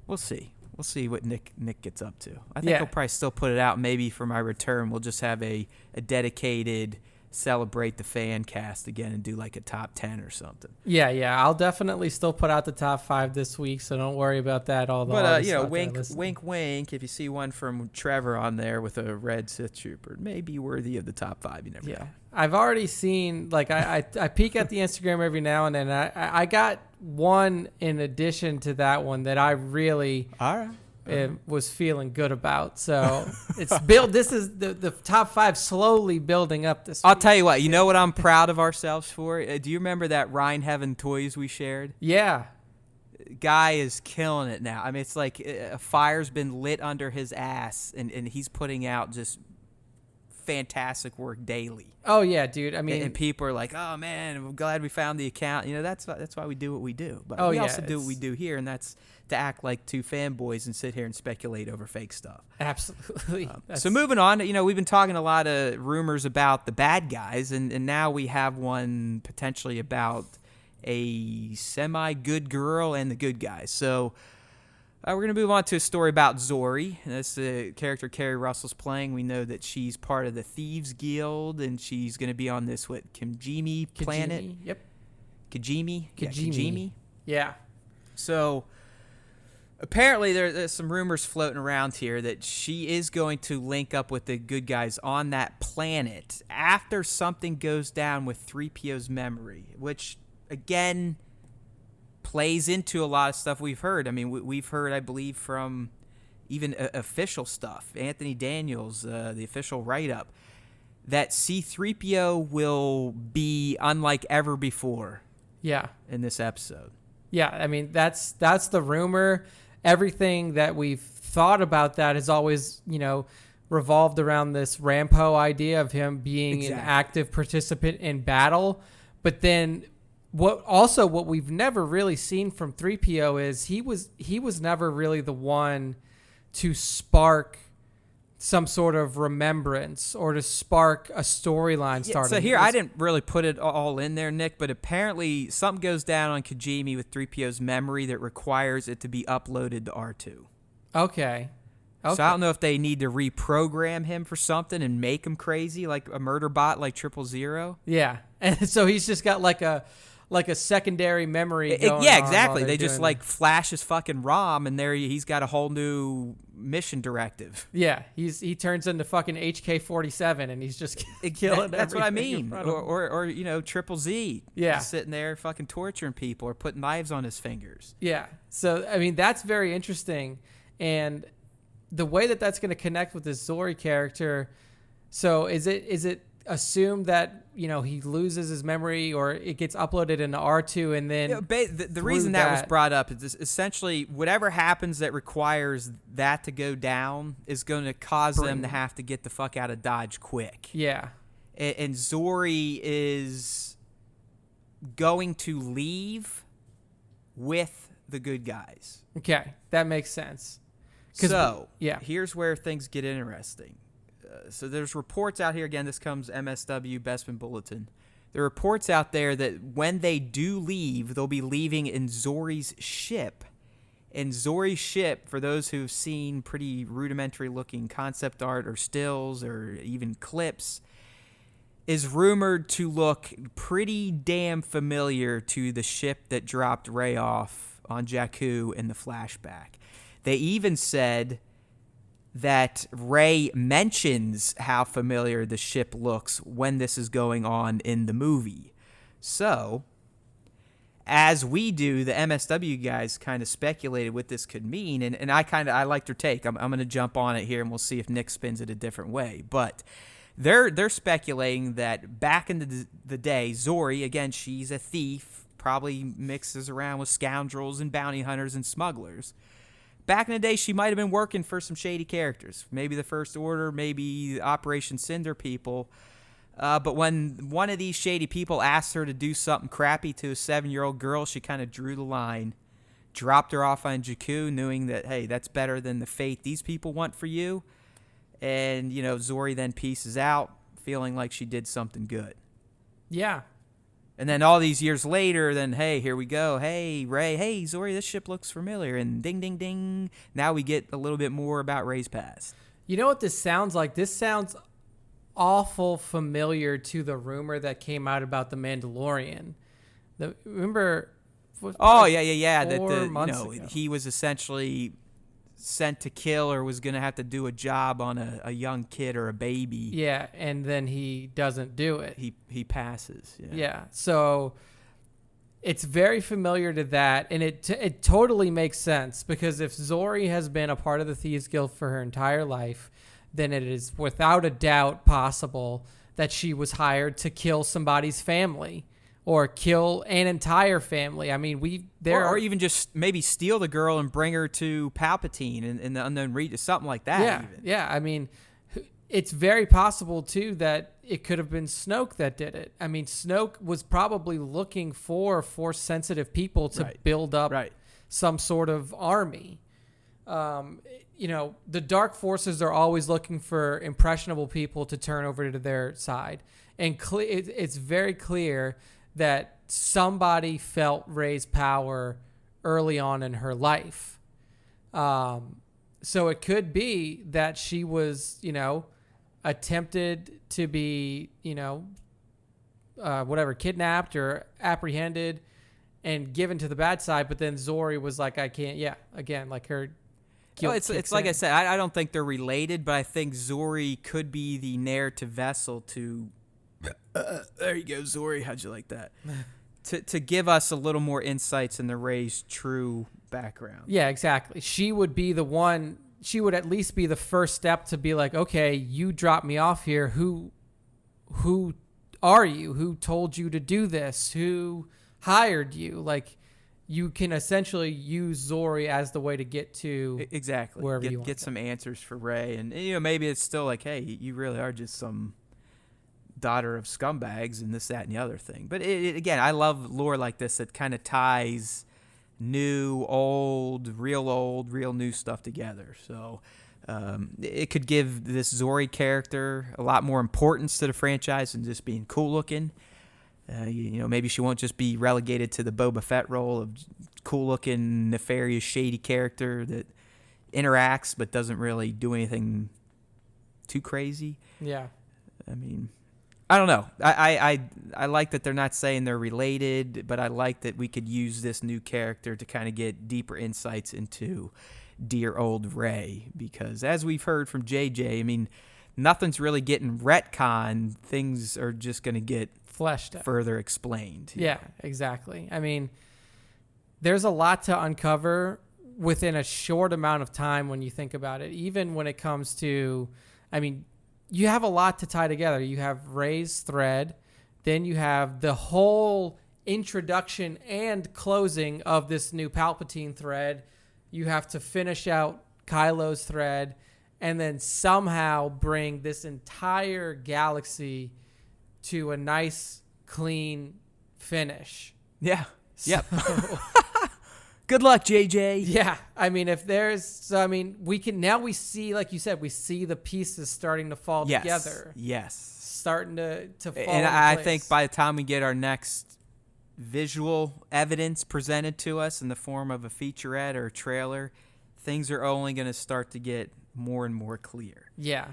We'll see. We'll see what Nick gets up to. I think he'll probably still put it out. Maybe for my return, we'll just have a dedicated celebrate the fan cast again and do like a top 10 or something. Yeah. I'll definitely still put out the top 5 this week, so don't worry about that. Wink, wink. If you see one from Trevor on there with a red Sith Trooper, it may be worthy of the top 5. You never know. I've already seen, like, I peek at the Instagram every now and then. I got one in addition to that one that I really was feeling good about. So it's built. This is the top 5 slowly building up this week. I'll tell you what. You know what I'm proud of ourselves for? Do you remember that Rhine Heaven Toys we shared? Yeah. Guy is killing it now. I mean, it's like a fire's been lit under his ass, and he's putting out just fantastic work daily. Oh yeah, dude. I mean, and people are like, "Oh man, I'm glad we found the account." You know, that's why we do what we do. But we also do what we do here, and that's to act like 2 fanboys and sit here and speculate over fake stuff. Absolutely. So moving on, you know, we've been talking a lot of rumors about the bad guys, and now we have one potentially about a semi-good girl and the good guys. So we're going to move on to a story about Zori. That's the character Kerry Russell's playing. We know that she's part of the Thieves Guild, and she's going to be on this, Kijimi planet? Yep. Kijimi? Kijimi. Yeah. So apparently there's some rumors floating around here that she is going to link up with the good guys on that planet after something goes down with 3PO's memory, which, again, plays into a lot of stuff we've heard. I mean, we've heard, I believe, from even official stuff, Anthony Daniels, the official write-up, that C-3PO will be unlike ever before. Yeah. In this episode. Yeah, I mean, that's the rumor. Everything that we've thought about that has always, revolved around this Rampo idea of him being an active participant in battle. But then what we've never really seen from 3PO is he was never really the one to spark some sort of remembrance or to spark a storyline starting. So here, I didn't really put it all in there, Nick, but apparently something goes down on Kijimi with 3PO's memory that requires it to be uploaded to R2. Okay. Okay. So I don't know if they need to reprogram him for something and make him crazy like a murder bot like 000. Yeah, and so he's just got like a secondary memory going Yeah, on exactly. while They they're just doing like flash his fucking ROM, and there he's got a whole new mission directive. Yeah, he turns into fucking HK-47 and he's just killing. That's what I everything in mean. front of him. Or you know, Triple Z. Yeah. Just sitting there fucking torturing people or putting knives on his fingers. Yeah. So I mean that's very interesting, and the way that that's going to connect with this Zori character. So is it assumed that he loses his memory or it gets uploaded into R2 and then the reason that was brought up is essentially whatever happens that requires that to go down is going to cause them to have to get the fuck out of Dodge quick. Yeah. And Zori is going to leave with the good guys. Okay, that makes sense. So, here's where things get interesting. So there's reports out here. Again, this comes MSW, Bestman Bulletin. There are reports out there that when they do leave, they'll be leaving in Zori's ship. And Zori's ship, for those who've seen pretty rudimentary-looking concept art or stills or even clips, is rumored to look pretty damn familiar to the ship that dropped Rey off on Jakku in the flashback. They even said that Rey mentions how familiar the ship looks when this is going on in the movie. So, as we do, the MSW guys kind of speculated what this could mean, and I liked their take. I'm going to jump on it here, and we'll see if Nick spins it a different way. But they're speculating that back in the day, Zori, again, she's a thief, probably mixes around with scoundrels and bounty hunters and smugglers. Back in the day, she might have been working for some shady characters. Maybe the First Order, maybe Operation Cinder people. But when one of these shady people asked her to do something crappy to a 7-year-old girl, she kind of drew the line, dropped her off on Jakku, knowing that, hey, that's better than the fate these people want for you. And, Zori then pieces out, feeling like she did something good. Yeah. And then all these years later, then, hey, here we go. Hey, Rey. Hey, Zori, this ship looks familiar. And ding, ding, ding. Now we get a little bit more about Rey's past. You know what this sounds like? This sounds awful familiar to the rumor that came out about The Mandalorian. Remember? Oh, yeah. That he was essentially sent to kill or was going to have to do a job on a young kid or a baby. Yeah, and then he doesn't do it. He passes. Yeah. So it's very familiar to that, and it totally makes sense because if Zori has been a part of the Thieves Guild for her entire life, then it is without a doubt possible that she was hired to kill somebody's family. Or kill an entire family. I mean, or even just maybe steal the girl and bring her to Palpatine in the unknown region, something like that. Yeah, even. Yeah. I mean, it's very possible too that it could have been Snoke that did it. I mean, Snoke was probably looking for Force-sensitive people to build up some sort of army. The Dark Forces are always looking for impressionable people to turn over to their side, and it's very clear that somebody felt Rey's power early on in her life. So it could be that she was, attempted to be, kidnapped or apprehended and given to the bad side. But then Zori was like, I can't. Yeah. Again, like her guilt. It's like I said, I don't think they're related, but I think Zori could be the narrative vessel to... there you go, Zori. How'd you like that? to give us a little more insights into Rey's true background. Yeah, exactly. She would be the one. She would at least be the first step to be like, okay, you dropped me off here. Who are you? Who told you to do this? Who hired you? Like, you can essentially use Zori as the way to get to exactly wherever you want. Get some answers for Rey, and maybe it's still like, hey, you really are just some daughter of scumbags and this, that, and the other thing. But again, I love lore like this that kind of ties new, old, real new stuff together. So it could give this Zori character a lot more importance to the franchise than just being cool looking. Maybe she won't just be relegated to the Boba Fett role of cool looking, nefarious, shady character that interacts but doesn't really do anything too crazy. Yeah. I mean, I don't know. I like that they're not saying they're related, but I like that we could use this new character to kind of get deeper insights into dear old Rey, because as we've heard from JJ, I mean, nothing's really getting retconned. Things are just going to get fleshed out, further explained. Yeah, exactly. I mean, there's a lot to uncover within a short amount of time when you think about it. Even when it comes to, I mean, you have a lot to tie together. You have Rey's thread, then you have the whole introduction and closing of this new Palpatine thread. You have to finish out Kylo's thread, and then somehow bring this entire galaxy to a nice, clean finish. Yeah. Yep. Good luck, JJ. Yeah. I mean, we see, like you said, we see the pieces starting to fall together. Yes. Starting to fall and into I place. think by the time we get our next visual evidence presented to us in the form of a featurette or a trailer, things are only going to start to get more and more clear. Yeah.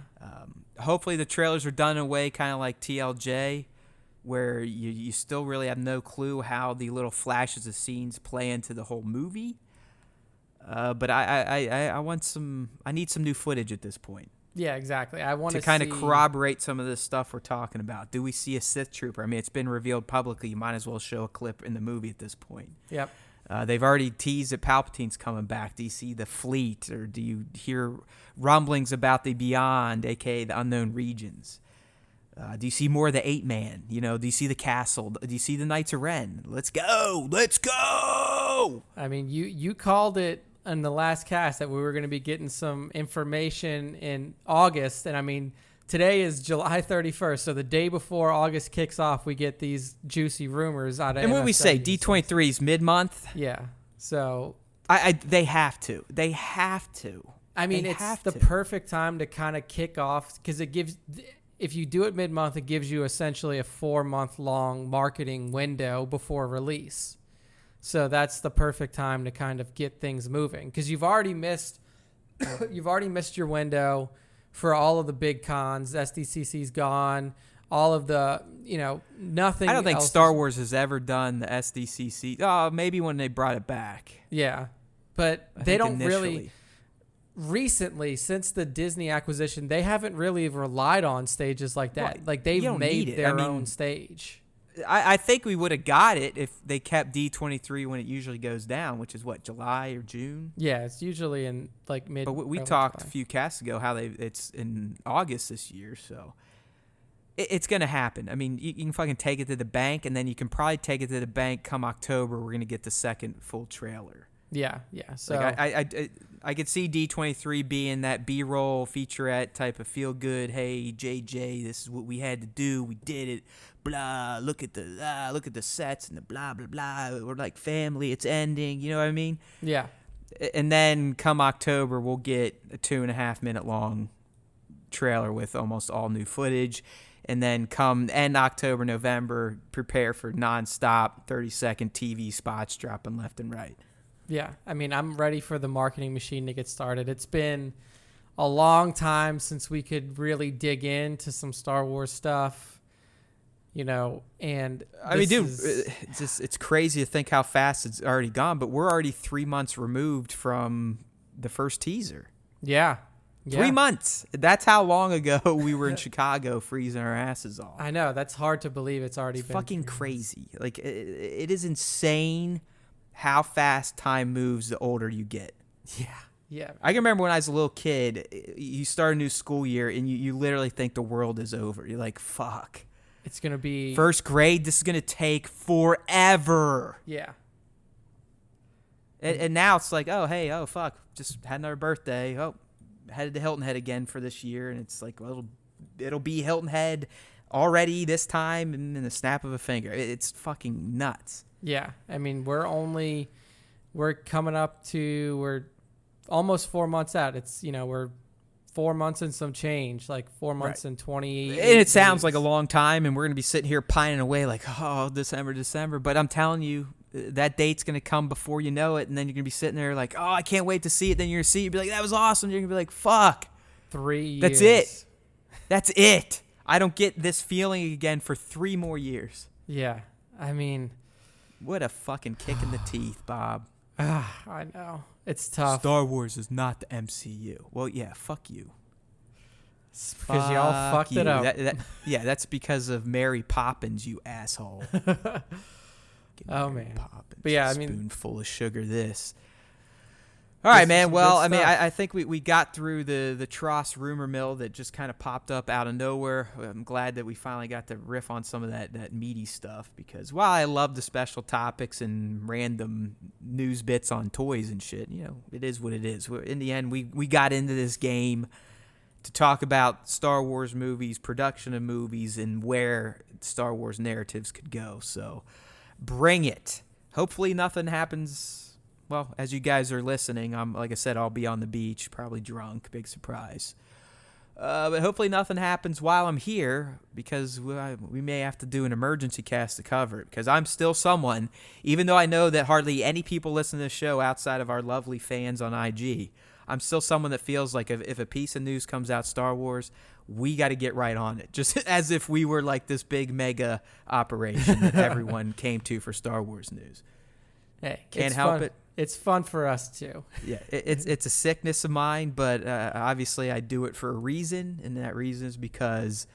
Hopefully the trailers are done in a way kind of like TLJ, where you still really have no clue how the little flashes of scenes play into the whole movie. But I need some new footage at this point. Yeah, exactly. I want to kind of corroborate some of this stuff we're talking about. Do we see a Sith Trooper? I mean, it's been revealed publicly. You might as well show a clip in the movie at this point. Yep. They've already teased that Palpatine's coming back. Do you see the fleet, or do you hear rumblings about the Beyond, aka the Unknown Regions? Do you see more of the 8-Man? You know, do you see the castle? Do you see the Knights of Ren? Let's go! Let's go! I mean, you called it in the last cast that we were going to be getting some information in August, and I mean, today is July 31st, so the day before August kicks off, we get these juicy rumors out of. And what we say, D23 is mid-month. Yeah, so they have to. They have to. I mean, it's the perfect time to kind of kick off, because it gives. If you do it mid-month, it gives you essentially a 4-month-long marketing window before release. So that's the perfect time to kind of get things moving, because you've already missed your window for all of the big cons. SDCC's gone. All of the, nothing. I don't think Star Wars has ever done the SDCC. Oh, maybe when they brought it back. Yeah, but they don't initially. Really. Recently, since the Disney acquisition, they haven't really relied on stages like that. Well, like they've made their own stage. I think we would have got it if they kept D23 when it usually goes down, which is what, July or June? Yeah, it's usually in like mid. But we talked a few casts ago how it's in August this year, so it's going to happen. I mean, you can fucking take it to the bank, and then you can probably take it to the bank come October. We're going to get the second full trailer. Yeah. So like I could see D23 being that B-roll featurette type of feel good. Hey JJ, this is what we had to do. We did it. Blah. Look at the sets and the blah blah blah. We're like family. It's ending. You know what I mean? Yeah. And then come October, we'll get a 2.5 minute long trailer with almost all new footage. And then come end October, November, prepare for nonstop 30-second TV spots dropping left and right. Yeah, I mean, I'm ready for the marketing machine to get started. It's been a long time since we could really dig into some Star Wars stuff, and I mean, dude, it's crazy to think how fast it's already gone, but we're already 3 months removed from the first teaser. Yeah. 3 months. That's how long ago we were in Chicago freezing our asses off. I know. That's hard to believe. It's already been fucking crazy. Like, it is insane how fast time moves the older you get. Yeah. I can remember when I was a little kid, you start a new school year and you literally think the world is over. You're like, fuck. It's going to be... First grade, this is going to take forever. Yeah. And now it's like, oh, fuck. Just had another birthday. Oh, headed to Hilton Head again for this year. And it's like, well, it'll be Hilton Head already this time in the snap of a finger. It's fucking nuts. Yeah, I mean, we're almost 4 months out. It's, we're 4 months and some change, like 4 months and 28. And it sounds like a long time, and we're going to be sitting here pining away like, oh, December. But I'm telling you, that date's going to come before you know it, and then you're going to be sitting there like, oh, I can't wait to see it. Then you're going to see it, you'll be like, that was awesome. You're going to be like, fuck. 3 years. That's it. That's it. I don't get this feeling again for 3 more years. Yeah. I mean, what a fucking kick in the teeth, Bob. I know. It's tough. Star Wars is not the MCU. Well, yeah, fuck you. Because y'all fucked it up. Yeah, that's because of Mary Poppins, you asshole. Oh, man. Poppins, but yeah, I mean, spoonful of sugar this. All right, man. Well, I mean, I think we got through the Tross rumor mill that just kind of popped up out of nowhere. I'm glad that we finally got to riff on some of that meaty stuff, because while I love the special topics and random news bits on toys and shit, you know, it is what it is. In the end, we got into this game to talk about Star Wars movies, production of movies, and where Star Wars narratives could go. So bring it. Hopefully nothing happens. Well, as you guys are listening, like I said, I'll be on the beach, probably drunk. Big surprise. But hopefully nothing happens while I'm here, because we may have to do an emergency cast to cover it, because I'm still someone, even though I know that hardly any people listen to this show outside of our lovely fans on IG, I'm still someone that feels like if a piece of news comes out Star Wars, we got to get right on it, just as if we were like this big mega operation that everyone came to for Star Wars news. Hey, can't help it. It's fun for us too. Yeah, it's a sickness of mine, but obviously I do it for a reason, and that reason is because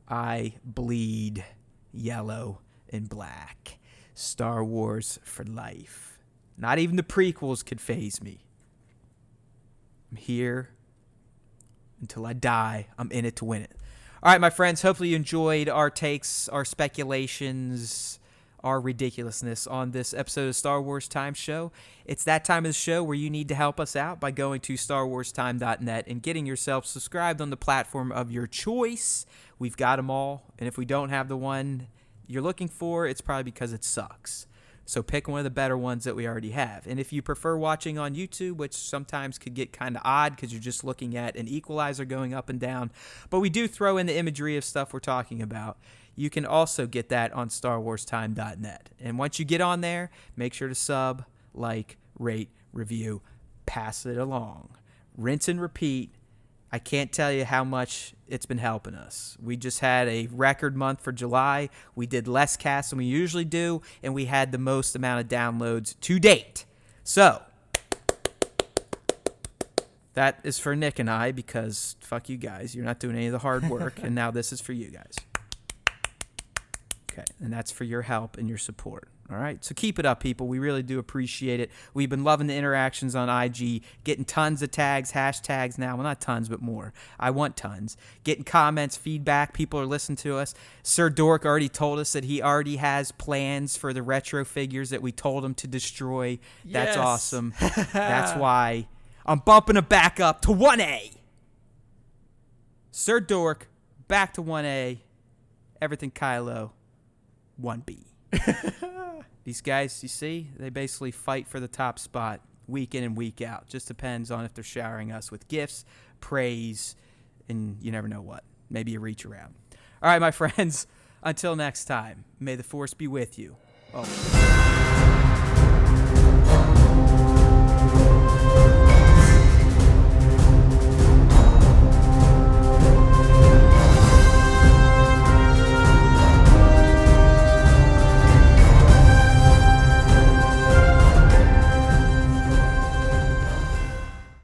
I bleed yellow and black. Star Wars for life. Not even the prequels could faze me. I'm here until I die. I'm in it to win it. All right, my friends, hopefully you enjoyed our takes, our speculations, our ridiculousness on this episode of Star Wars Time Show. It's that time of the show where you need to help us out by going to StarWarsTime.net and getting yourself subscribed on the platform of your choice. We've got them all, and if we don't have the one you're looking for, it's probably because it sucks. So pick one of the better ones that we already have. And if you prefer watching on YouTube, which sometimes could get kind of odd because you're just looking at an equalizer going up and down, but we do throw in the imagery of stuff we're talking about, you can also get that on StarWarsTime.net. And once you get on there, make sure to sub, like, rate, review, pass it along. Rinse and repeat. I can't tell you how much it's been helping us. We just had a record month for July. We did less casts than we usually do, and we had the most amount of downloads to date. So that is for Nick and I, because fuck you guys. You're not doing any of the hard work, and now this is for you guys. Okay, and that's for your help and your support. All right, so keep it up, people. We really do appreciate it. We've been loving the interactions on IG, getting tons of tags, hashtags now. Well, not tons, but more. I want tons. Getting comments, feedback. People are listening to us. Sir Dork already told us that he already has plans for the retro figures that we told him to destroy. That's awesome. That's why I'm bumping it back up to 1A. Sir Dork, back to 1A. Everything Kylo, 1B. These guys, you see, they basically fight for the top spot week in and week out. Just depends on if they're showering us with gifts, praise, and you never know what. Maybe a reach around. All right, my friends, until next time, may the Force be with you. Oh.